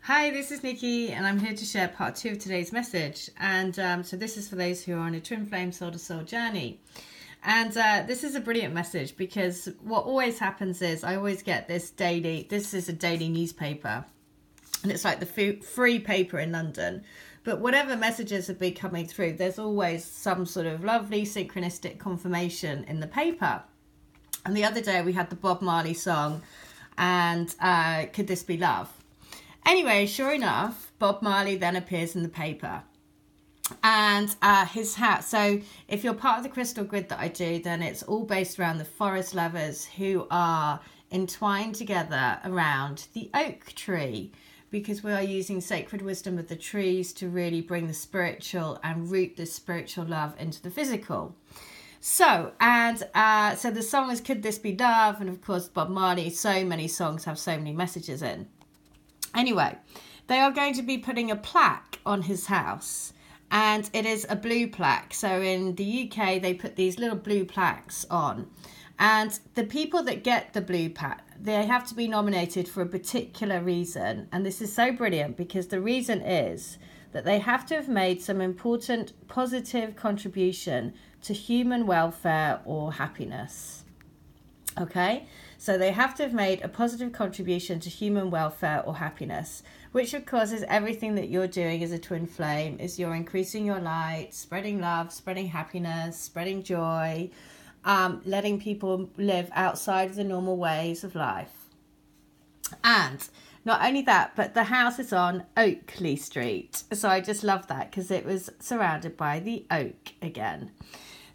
Hi, this is Nikki, and I'm here to share part 2 of today's message. And so this is for those who are on a twin flame soul to soul journey. And this is a brilliant message because what always happens is I always get this is a daily newspaper, and it's like the free paper in London. But whatever messages have been coming through, there's always some sort of lovely synchronistic confirmation in the paper. And the other day we had the Bob Marley song, and Could This Be Love? Anyway, sure enough, Bob Marley then appears in the paper. And his hat. So if you're part of the crystal grid that I do, then it's all based around the forest lovers who are entwined together around the oak tree, because we are using sacred wisdom of the trees to really bring the spiritual and root the spiritual love into the physical. So the song is Could This Be Love? And of course, Bob Marley, so many songs have so many messages in. Anyway, they are going to be putting a plaque on his house, and it is a blue plaque. So in the UK, they put these little blue plaques on, and the people that get the blue plaque, they have to be nominated for a particular reason. And this is so brilliant because the reason is that they have to have made some important positive contribution to human welfare or happiness. Okay, so they have to have made a positive contribution to human welfare or happiness, which of course is everything that you're doing as a twin flame. Is you're increasing your light, spreading love, spreading happiness, spreading joy, letting people live outside of the normal ways of life. And not only that, but the house is on Oakley Street. So I just love that because it was surrounded by the oak again.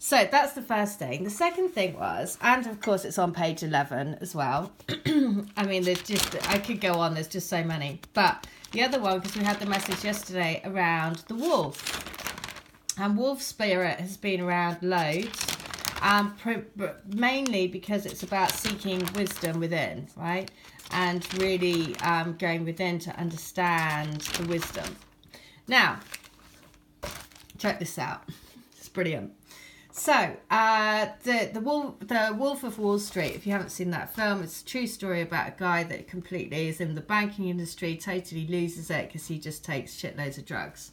So that's the first thing. The second thing was, and of course it's on page 11 as well. I mean, I could go on, there's just so many. But the other one, because we had the message yesterday around the wolf. And wolf spirit has been around loads. Mainly because it's about seeking wisdom within, right? And really going within to understand the wisdom. Now, check this out. It's brilliant. So, the Wolf of Wall Street, if you haven't seen that film, it's a true story about a guy that completely is in the banking industry, totally loses it because he just takes shitloads of drugs.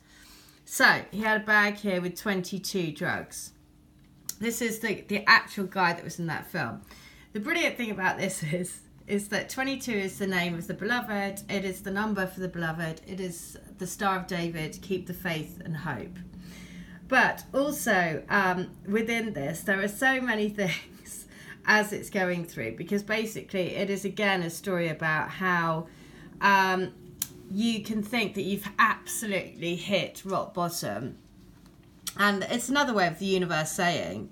So, he had a bag here with 22 drugs. This is the actual guy that was in that film. The brilliant thing about this is that 22 is the name of the beloved. It is the number for the beloved. It is the Star of David, keep the faith and hope. But also within this, there are so many things as it's going through, because basically it is again a story about how you can think that you've absolutely hit rock bottom. And it's another way of the universe saying,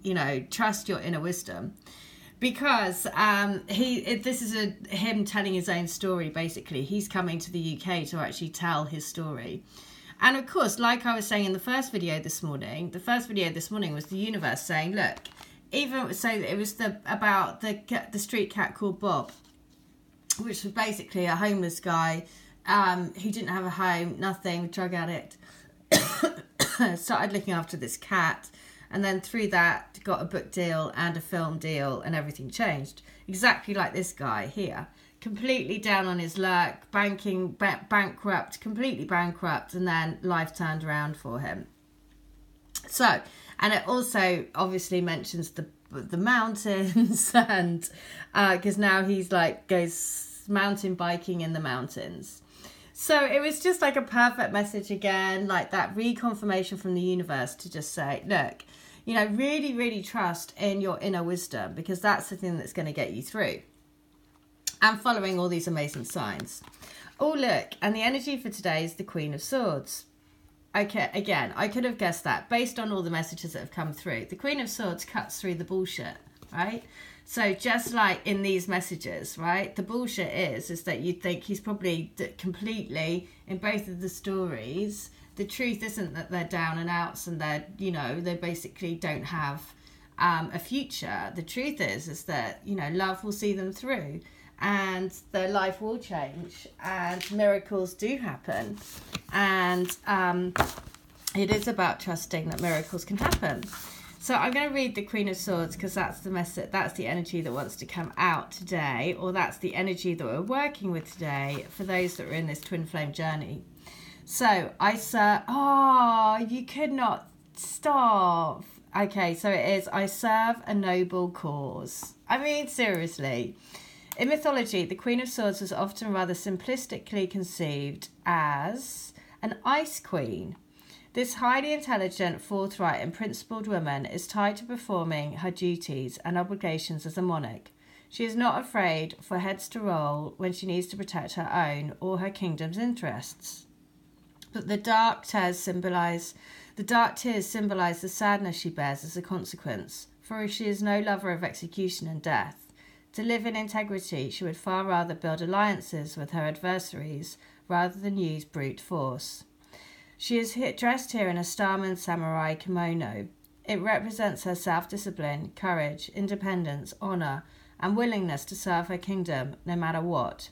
trust your inner wisdom. Because this is him telling his own story, basically. He's coming to the UK to actually tell his story. And of course, like I was saying in the first video this morning was the universe saying, look, even so it was about the street cat called Bob, which was basically a homeless guy who didn't have a home, nothing, drug addict, started looking after this cat, and then through that got a book deal and a film deal, and everything changed. Exactly like this guy here. Completely down on his luck, completely bankrupt, and then life turned around for him. So, and it also obviously mentions the mountains, and because now he's goes mountain biking in the mountains. So it was just like a perfect message again, like that reconfirmation from the universe to just say, look, really, really trust in your inner wisdom, because that's the thing that's going to get you through. And following all these amazing signs. Oh, look, and the energy for today is the Queen of Swords. Okay, again, I could have guessed that based on all the messages that have come through. The Queen of Swords cuts through the bullshit, right? So just like in these messages, right, the bullshit is that you'd think he's probably completely, in both of the stories, the truth isn't that they're down and outs and they're, they basically don't have a future. The truth is that, love will see them through. And their life will change, and miracles do happen, and it is about trusting that miracles can happen. So I'm going to read the Queen of Swords because that's the message, that's the energy that wants to come out today, or that's the energy that we're working with today for those that are in this twin flame journey. So you could not stop. Okay, so it is, I serve a noble cause. I mean, seriously. In mythology, the Queen of Swords was often rather simplistically conceived as an ice queen. This highly intelligent, forthright and principled woman is tied to performing her duties and obligations as a monarch. She is not afraid for heads to roll when she needs to protect her own or her kingdom's interests. But the dark tears symbolize the sadness she bears as a consequence, for she is no lover of execution and death. To live in integrity, she would far rather build alliances with her adversaries rather than use brute force. She is dressed here in a Starman samurai kimono. It represents her self-discipline, courage, independence, honour, and willingness to serve her kingdom no matter what.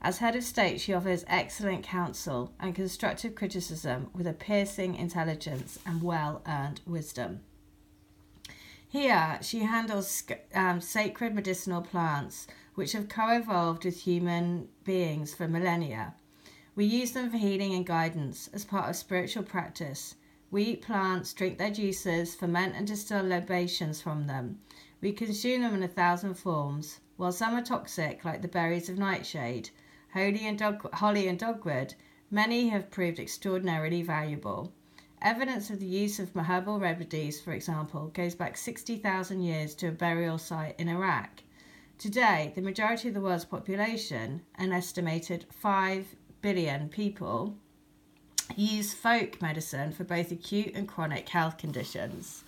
As head of state, she offers excellent counsel and constructive criticism with a piercing intelligence and well-earned wisdom. Here, she handles sacred medicinal plants, which have co-evolved with human beings for millennia. We use them for healing and guidance as part of spiritual practice. We eat plants, drink their juices, ferment and distill libations from them. We consume them in 1,000 forms. While some are toxic, like the berries of nightshade, holly and dogwood, many have proved extraordinarily valuable. Evidence of the use of herbal remedies, for example, goes back 60,000 years to a burial site in Iraq. Today, the majority of the world's population, an estimated 5 billion people, use folk medicine for both acute and chronic health conditions.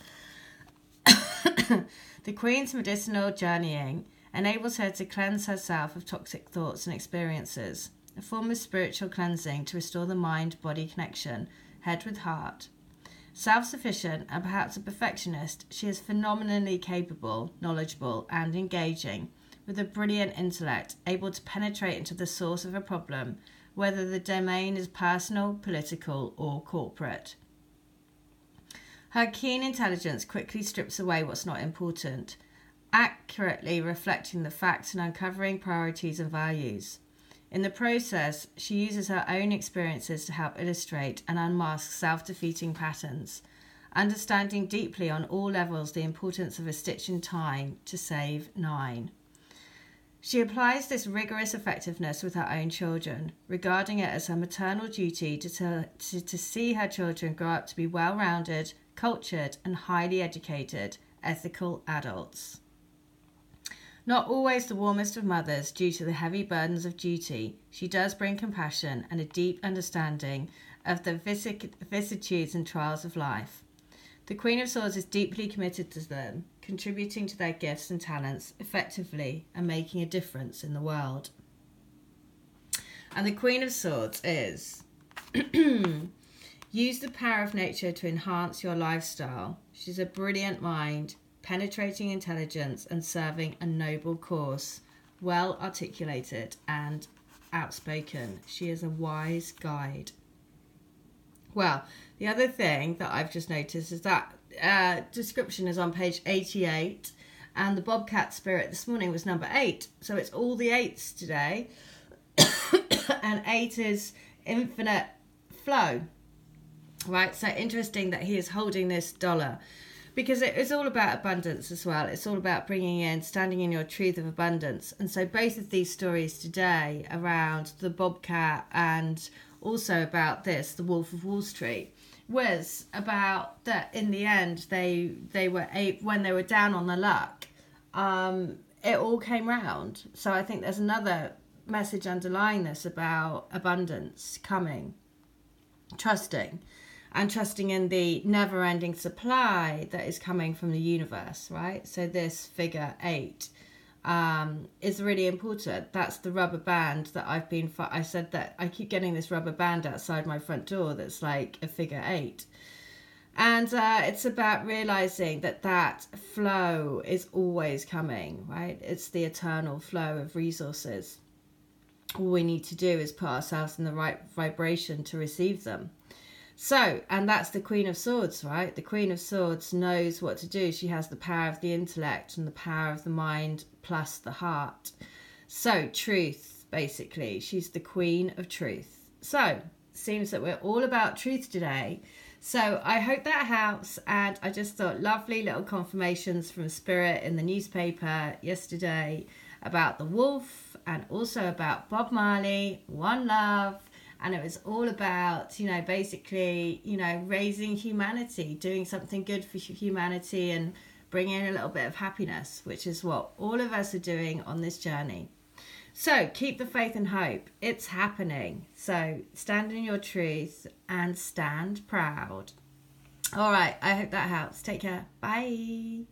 The Queen's medicinal journeying enables her to cleanse herself of toxic thoughts and experiences, a form of spiritual cleansing to restore the mind-body connection, head with heart. Self-sufficient and perhaps a perfectionist, she is phenomenally capable, knowledgeable and engaging, with a brilliant intellect, able to penetrate into the source of a problem, whether the domain is personal, political, or corporate. Her keen intelligence quickly strips away what's not important, accurately reflecting the facts and uncovering priorities and values. In the process, she uses her own experiences to help illustrate and unmask self-defeating patterns, understanding deeply on all levels the importance of a stitch in time to save 9. She applies this rigorous effectiveness with her own children, regarding it as her maternal duty to see her children grow up to be well-rounded, cultured, and highly educated, ethical adults. Not always the warmest of mothers due to the heavy burdens of duty, she does bring compassion and a deep understanding of the vicissitudes and trials of life. The Queen of Swords is deeply committed to them, contributing to their gifts and talents effectively and making a difference in the world. And the Queen of Swords is use the power of nature to enhance your lifestyle. She's a brilliant mind, penetrating intelligence and serving a noble cause, well articulated and outspoken. She is a wise guide. Well, the other thing that I've just noticed is that description is on page 88, and the Bobcat spirit this morning was number 8. So it's all the 8s today. And 8 is infinite flow. Right, so interesting that he is holding this dollar, because it is all about abundance as well. It's all about bringing in, standing in your truth of abundance. And so both of these stories today around the Bobcat and also about this, the Wolf of Wall Street, was about that in the end they were when they were down on the luck, it all came round. So I think there's another message underlying this about abundance coming, trusting in the never-ending supply that is coming from the universe, right? So this figure 8 is really important. That's the rubber band that I said that I keep getting this rubber band outside my front door that's like a figure 8. And it's about realizing that flow is always coming, right? It's the eternal flow of resources. All we need to do is put ourselves in the right vibration to receive them. So, and that's the Queen of Swords, right? The Queen of Swords knows what to do. She has the power of the intellect and the power of the mind plus the heart. So, truth, basically. She's the Queen of Truth. So, seems that we're all about truth today. So, I hope that helps. And I just thought lovely little confirmations from Spirit in the newspaper yesterday about the wolf and also about Bob Marley, One Love. And it was all about, you know, basically, you know, raising humanity, doing something good for humanity and bringing a little bit of happiness, which is what all of us are doing on this journey. So keep the faith and hope. It's happening. So stand in your truth and stand proud. All right. I hope that helps. Take care. Bye.